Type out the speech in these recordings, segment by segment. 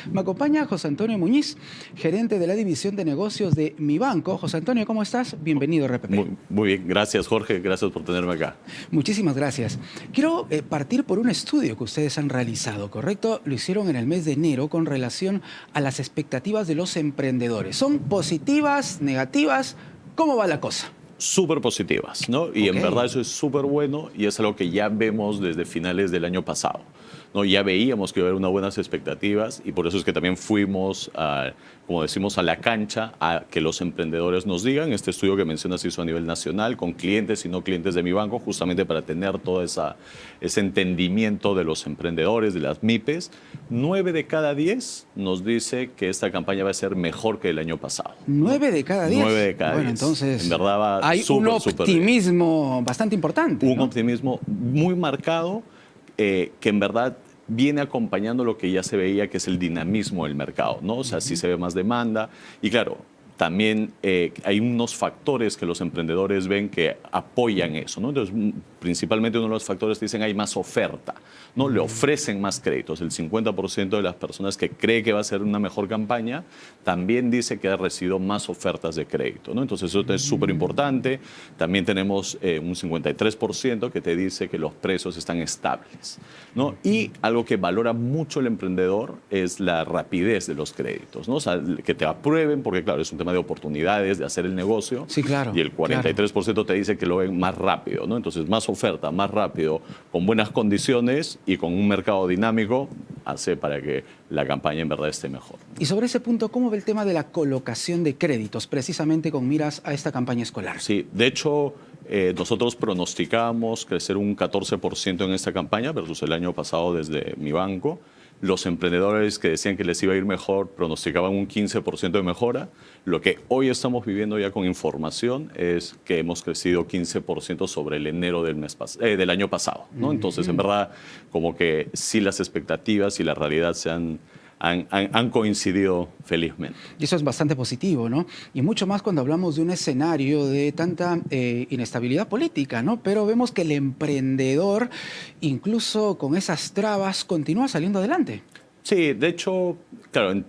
Me acompaña José Antonio Muñiz, gerente de la división de negocios de Mi Banco. José Antonio, ¿cómo estás? Bienvenido a RPP. Muy bien, gracias Jorge, gracias por tenerme acá. Muchísimas gracias. Quiero partir por un estudio que ustedes han realizado, ¿correcto? Lo hicieron en el mes de enero con relación a las expectativas de los emprendedores. ¿Son positivas, negativas? ¿Cómo va la cosa? Súper positivas, ¿no? Y en verdad eso es súper bueno y es algo que ya vemos desde finales del año pasado, ¿no? Ya veíamos que iba a haber unas buenas expectativas y por eso es que también fuimos, como decimos, a la cancha a que los emprendedores nos digan. Este estudio que mencionas se hizo a nivel nacional con clientes y no clientes de Mi Banco, justamente para tener todo ese entendimiento de los emprendedores, de las MIPES. 9 de cada 10 nos dice que esta campaña va a ser mejor que el año pasado. 9 de cada 10. 9 de cada 10. Bueno, entonces en verdad va hay un optimismo bastante importante. Un ¿no? optimismo muy marcado que en verdad viene acompañando lo que ya se veía, que es el dinamismo del mercado, ¿no? O sea, sí se ve más demanda y claro, también hay unos factores que los emprendedores ven que apoyan eso, ¿no? Entonces, principalmente uno de los factores dicen hay más oferta, ¿no? Le ofrecen más créditos. El 50% de las personas que cree que va a ser una mejor campaña también dice que ha recibido más ofertas de crédito, ¿no? Entonces, eso es súper importante. También tenemos un 53% que te dice que los precios están estables, ¿no? Y algo que valora mucho el emprendedor es la rapidez de los créditos, ¿no? O sea, que te aprueben, porque claro, es un tema de oportunidades, de hacer el negocio. Sí, claro. Y el 43% te dice que lo ven más rápido, ¿no? Entonces, más oferta, más rápido, con buenas condiciones y con un mercado dinámico, hace para que la campaña en verdad esté mejor. Y sobre ese punto, ¿cómo ve el tema de la colocación de créditos, precisamente con miras a esta campaña escolar? Sí, de hecho, nosotros pronosticábamos crecer un 14% en esta campaña versus el año pasado desde Mi Banco. Los emprendedores que decían que les iba a ir mejor pronosticaban un 15% de mejora. Lo que hoy estamos viviendo ya con información es que hemos crecido 15% sobre el enero del año pasado, ¿no? Entonces, en verdad, como que sí las expectativas y la realidad han coincidido felizmente. Y eso es bastante positivo, ¿no? Y mucho más cuando hablamos de un escenario de tanta inestabilidad política, ¿no? Pero vemos que el emprendedor, incluso con esas trabas, continúa saliendo adelante. Sí, de hecho, claro,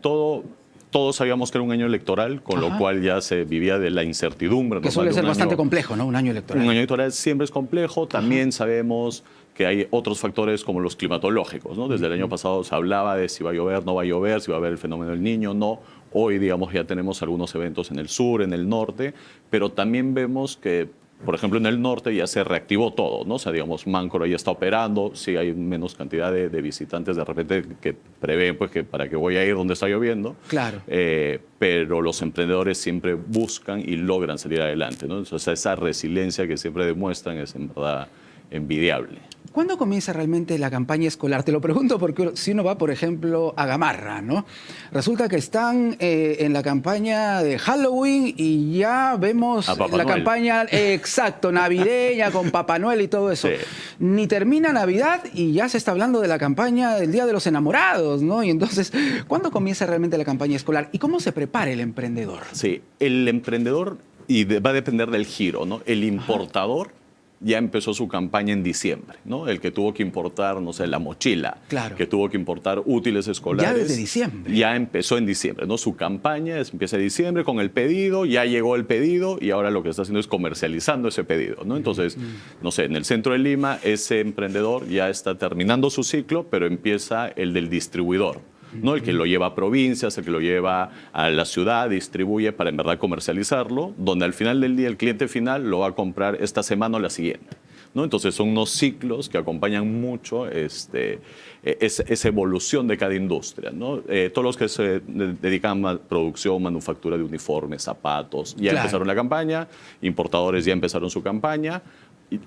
todos sabíamos que era un año electoral, con lo cual ya se vivía de la incertidumbre. Que suele ser bastante complejo, ¿no? Un año electoral. Un año electoral siempre es complejo. También sabemos que hay otros factores como los climatológicos, ¿no? Desde el año pasado se hablaba de si va a llover, no va a llover, si va a haber el fenómeno del Niño, no. Hoy, digamos, ya tenemos algunos eventos en el sur, en el norte, pero también vemos que, por ejemplo, en el norte ya se reactivó todo, ¿no? O sea, digamos, Máncora ya está operando, sí hay menos cantidad de visitantes de repente que prevén, pues, que para que voy a ir donde está lloviendo. Claro. Pero los emprendedores siempre buscan y logran salir adelante, ¿no? Entonces, esa resiliencia que siempre demuestran es en verdad envidiable. ¿Cuándo comienza realmente la campaña escolar? Te lo pregunto porque si uno va, por ejemplo, a Gamarra, ¿no? Resulta que están en la campaña de Halloween y ya vemos la campaña, exacto, navideña con Papá Noel y todo eso. Sí. Ni termina Navidad y ya se está hablando de la campaña del Día de los Enamorados, ¿no? Y entonces, ¿cuándo comienza realmente la campaña escolar? ¿Y cómo se prepara el emprendedor? Sí, el emprendedor, y va a depender del giro, ¿no? El importador ya empezó su campaña en diciembre, ¿no? El que tuvo que importar, no sé, la mochila, claro, que tuvo que importar útiles escolares. Ya desde diciembre. Ya empezó en diciembre, ¿no? Su campaña empieza en diciembre con el pedido, ya llegó el pedido y ahora lo que está haciendo es comercializando ese pedido, ¿no? Entonces, no sé, en el centro de Lima ese emprendedor ya está terminando su ciclo, pero empieza el del distribuidor, ¿no? El que lo lleva a provincias, el que lo lleva a la ciudad, distribuye para en verdad comercializarlo, donde al final del día el cliente final lo va a comprar esta semana o la siguiente, ¿no? Entonces son unos ciclos que acompañan mucho esa evolución de cada industria, ¿no? Todos los que se dedican a producción, manufactura de uniformes, zapatos, ya empezaron la campaña, importadores ya empezaron su campaña,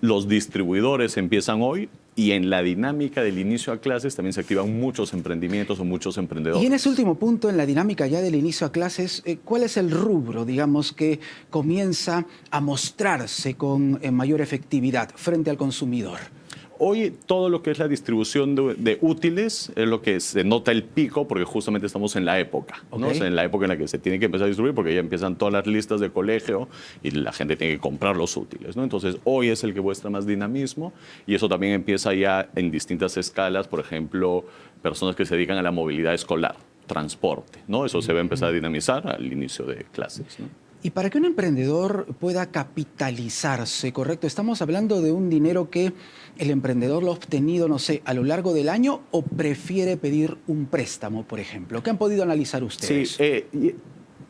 los distribuidores empiezan hoy y en la dinámica del inicio a clases también se activan muchos emprendimientos o muchos emprendedores. Y en ese último punto, en la dinámica ya del inicio a clases, ¿cuál es el rubro, digamos, que comienza a mostrarse con mayor efectividad frente al consumidor? Hoy todo lo que es la distribución de útiles es lo que se nota el pico porque justamente estamos en la época, ¿no? O sea, en la época en la que se tiene que empezar a distribuir porque ya empiezan todas las listas de colegio y la gente tiene que comprar los útiles, ¿no? Entonces hoy es el que muestra más dinamismo y eso también empieza ya en distintas escalas, por ejemplo, personas que se dedican a la movilidad escolar. transporte, ¿no? Eso se va a empezar a dinamizar al inicio de clases, ¿no? Y para que un emprendedor pueda capitalizarse, ¿correcto? ¿Estamos hablando de un dinero que el emprendedor lo ha obtenido, no sé, a lo largo del año o prefiere pedir un préstamo, por ejemplo? ¿Qué han podido analizar ustedes? Sí,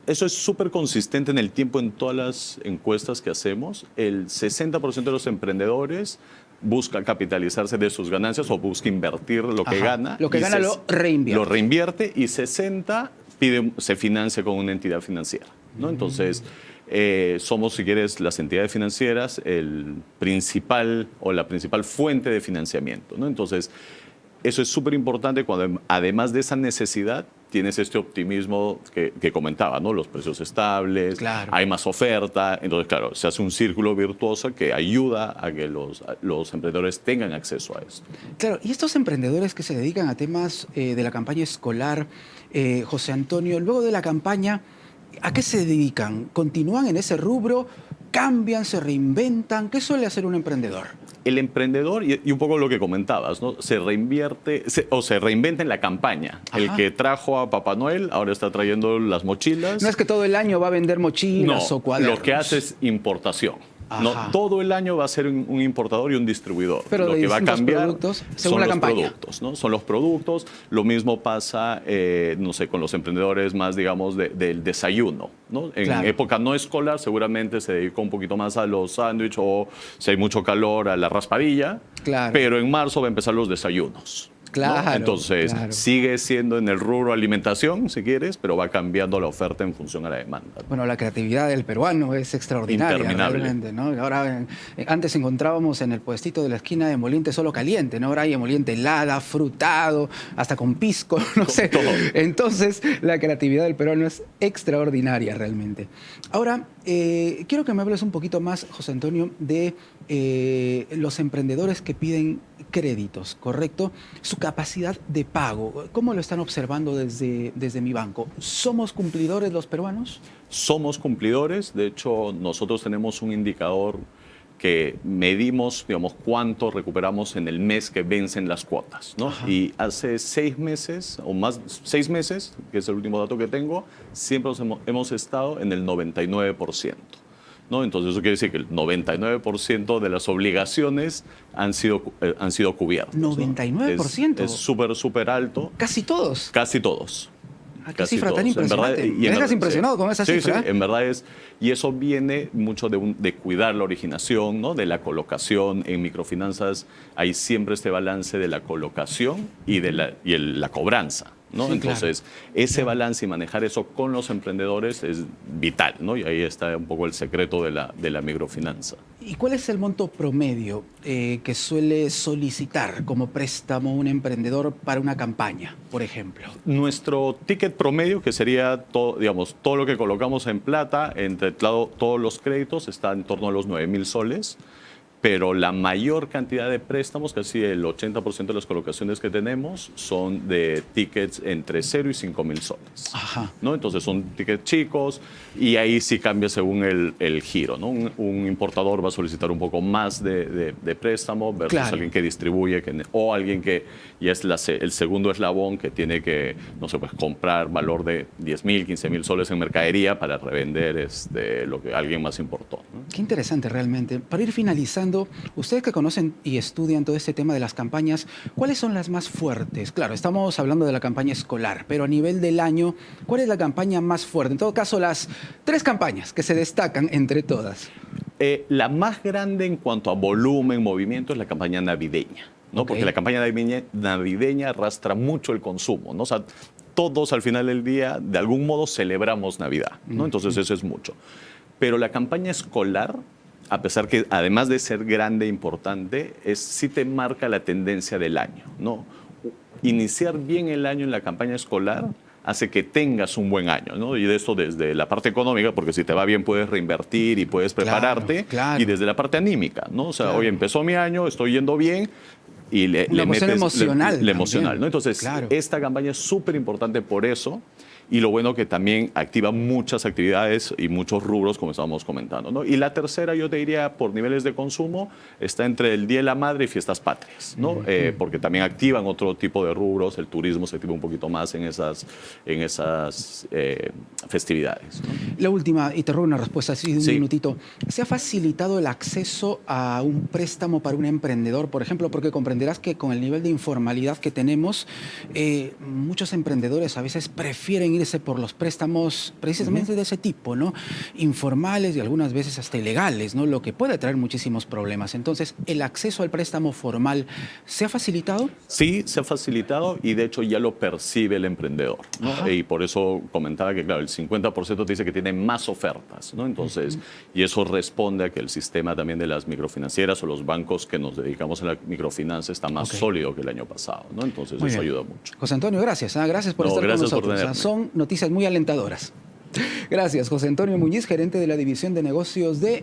eso es súper consistente en el tiempo en todas las encuestas que hacemos. El 60% de los emprendedores busca capitalizarse de sus ganancias o busca invertir lo que gana. Lo que gana lo reinvierte. Lo reinvierte y 60% se financia con una entidad financiera, ¿no? Entonces, somos, si quieres, las entidades financieras el principal o la principal fuente de financiamiento, ¿no? Entonces, eso es súper importante cuando además de esa necesidad tienes este optimismo que comentaba, ¿no? Los precios estables, claro, hay más oferta, entonces claro, se hace un círculo virtuoso que ayuda a que los emprendedores tengan acceso a esto. Claro, y estos emprendedores que se dedican a temas de la campaña escolar, José Antonio, luego de la campaña, ¿a qué se dedican? ¿Continúan en ese rubro? ¿Cambian? ¿Se reinventan? ¿Qué suele hacer un emprendedor? El emprendedor, y un poco lo que comentabas, ¿no? Se reinventa en la campaña. Ajá. El que trajo a Papá Noel ahora está trayendo las mochilas. No es que todo el año va a vender mochilas o cuadernos. Lo que hace es importación. No, todo el año va a ser un importador y un distribuidor. Pero lo que va a cambiar productos, según la campaña. Productos, ¿no? Son los productos. Lo mismo pasa, no sé, con los emprendedores más, digamos, del desayuno, ¿no? En época no escolar seguramente se dedicó un poquito más a los sándwiches o, si hay mucho calor, a la raspadilla. Claro. Pero en marzo va a empezar los desayunos. Claro, ¿no? Entonces, sigue siendo en el rubro alimentación, si quieres, pero va cambiando la oferta en función a la demanda. Bueno, la creatividad del peruano es extraordinaria. Interminable. Realmente, ¿no? Ahora, antes encontrábamos en el puestito de la esquina de emoliente solo caliente, ¿no? Ahora hay emoliente helada, frutado, hasta con pisco, no sé. Todo. Entonces, la creatividad del peruano es extraordinaria realmente. Ahora, quiero que me hables un poquito más, José Antonio, de los emprendedores que piden créditos, ¿correcto? Su capacidad de pago, ¿cómo lo están observando desde mi banco? ¿Somos cumplidores los peruanos? Somos cumplidores, de hecho nosotros tenemos un indicador que medimos, digamos, cuánto recuperamos en el mes que vencen las cuotas, ¿no? Ajá. Y hace 6 meses, o más, 6 meses, que es el último dato que tengo, siempre hemos estado en el 99%. ¿No? Entonces eso quiere decir que el 99% de las obligaciones han sido cubiertas. ¿99%? ¿No? Es súper alto. ¿Casi todos? Casi todos. ¿Qué cifra tan impresionante? Me dejas impresionado con esa cifra. Sí, en verdad es. Y eso viene mucho de cuidar la originación, ¿no? De la colocación. En microfinanzas hay siempre este balance de la colocación y la cobranza, ¿no? Sí, entonces, claro, ese balance y manejar eso con los emprendedores es vital, ¿no? Y ahí está un poco el secreto de la microfinanza. ¿Y cuál es el monto promedio que suele solicitar como préstamo un emprendedor para una campaña, por ejemplo? Nuestro ticket promedio, que sería todo, digamos, todo lo que colocamos en plata, entre todos los créditos, está en torno a los 9.000 soles. Pero la mayor cantidad de préstamos, casi el 80% de las colocaciones que tenemos, son de tickets entre 0 y 5.000 soles. Ajá. ¿No? Entonces son tickets chicos y ahí sí cambia según el giro, ¿no? Un importador va a solicitar un poco más de préstamo versus alguien que distribuye o alguien que ya es el segundo eslabón que tiene que, no sé, pues comprar valor de 10.000, 15.000 soles en mercadería para revender lo que alguien más importó, ¿no? Qué interesante realmente. Para ir finalizando, ustedes que conocen y estudian todo este tema de las campañas, ¿cuáles son las más fuertes? Claro, estamos hablando de la campaña escolar, pero a nivel del año, ¿cuál es la campaña más fuerte? En todo caso, las 3 campañas que se destacan entre todas. La más grande en cuanto a volumen, movimiento, es la campaña navideña, ¿no? Okay. Porque la campaña navideña arrastra mucho el consumo, ¿no? O sea, todos al final del día, de algún modo, celebramos Navidad, ¿no? Entonces eso es mucho. Pero la campaña escolar, a pesar que además de ser grande e importante, sí te marca la tendencia del año, ¿no? Iniciar bien el año en la campaña escolar hace que tengas un buen año, ¿no? Y de esto desde la parte económica, porque si te va bien puedes reinvertir y puedes prepararte, claro. Y desde la parte anímica, ¿no? O sea, hoy empezó mi año, estoy yendo bien, y le metes emocional. Emocional, ¿no? Entonces, claro, esta campaña es súper importante por eso. Y lo bueno que también activa muchas actividades y muchos rubros, como estábamos comentando, ¿no? Y la tercera, yo te diría, por niveles de consumo, está entre el Día de la Madre y Fiestas Patrias, ¿no? Porque también activan otro tipo de rubros, el turismo se activa un poquito más en esas festividades, ¿no? La última, y te robo una respuesta así de un minutito. ¿Se ha facilitado el acceso a un préstamo para un emprendedor, por ejemplo? Porque comprenderás que con el nivel de informalidad que tenemos, muchos emprendedores a veces prefieren irse por los préstamos precisamente de ese tipo, ¿no? Informales y algunas veces hasta ilegales, ¿no? Lo que puede traer muchísimos problemas. Entonces, ¿el acceso al préstamo formal se ha facilitado? Sí, se ha facilitado y de hecho ya lo percibe el emprendedor, ¿no? Y por eso comentaba que, claro, el 50% te dice que tiene más ofertas, ¿no? Entonces, y eso responde a que el sistema también de las microfinancieras o los bancos que nos dedicamos a la microfinanza está más sólido que el año pasado, ¿no? Entonces, eso ayuda mucho. José Antonio, gracias. Gracias por estar con nosotros. Son noticias muy alentadoras. Gracias, José Antonio Muñiz, gerente de la División de Negocios de